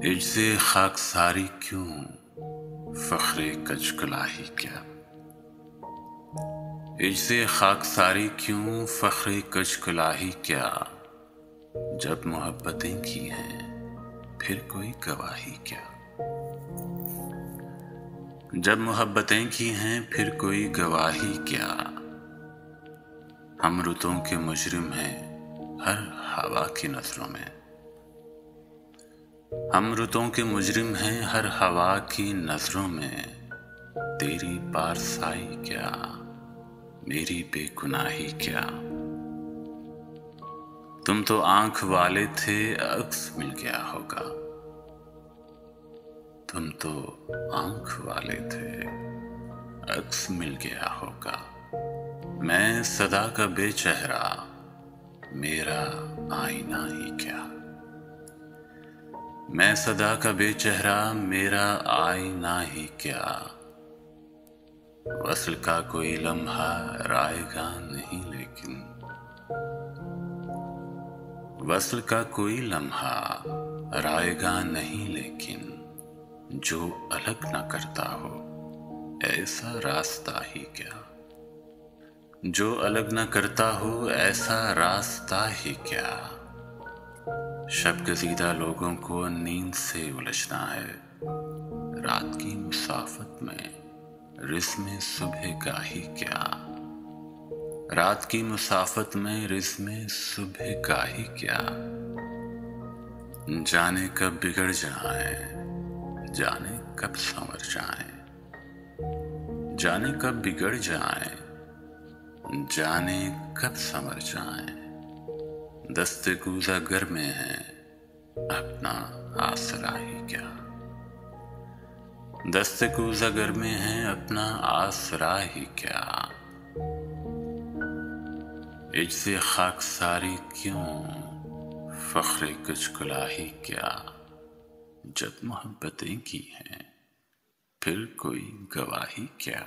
इज्ज़े खाकसारी क्यों, फ़ख्रे कचकलाही क्या। इज्ज़े खाकसारी क्यों, फ़ख्रे कचकलाही क्या। जब मोहब्बतें की हैं फिर कोई गवाही क्या। जब मोहब्बतें की हैं फिर कोई गवाही क्या। हम रुतों के मुजरिम हैं हर हवा की नज़रों में। हम रुतों के मुजरिम हैं हर हवा की नज़रों में। तेरी पारसाई क्या, मेरी बेगुनाही क्या। तुम तो आंख वाले थे, अक्स मिल गया होगा। तुम तो आंख वाले थे, अक्स मिल गया होगा। मैं सदा का बेचेहरा, मेरा आईना ही क्या। मैं सदा का बेचेहरा, मेरा आईना ही क्या। वस्ल का कोई लम्हा रायगा नहीं लेकिन। वस्ल का कोई लम्हा रायगा नहीं लेकिन। जो अलग न करता हो ऐसा रास्ता ही क्या। जो अलग न करता हो ऐसा रास्ता ही क्या। शब गज़ीदा लोगों को नींद से उलझना है। रात की मुसाफत में रिज़्म सुबह का ही क्या। रात की मुसाफत में रिज़्म सुबह का ही क्या। जाने कब बिगड़ जाए, जाने कब संवर जाए। जाने कब बिगड़ जाए, जाने कब संवर जाए। दस्ते कूज़ा गर में है अपना आसरा ही क्या। दस्ते कूज़ा गर में है अपना आसरा ही क्या। इज्ज़े खाकसारी क्यों, फ़ख्रे कचकलाही क्या। जब मोहब्बतें की हैं फिर कोई गवाही क्या।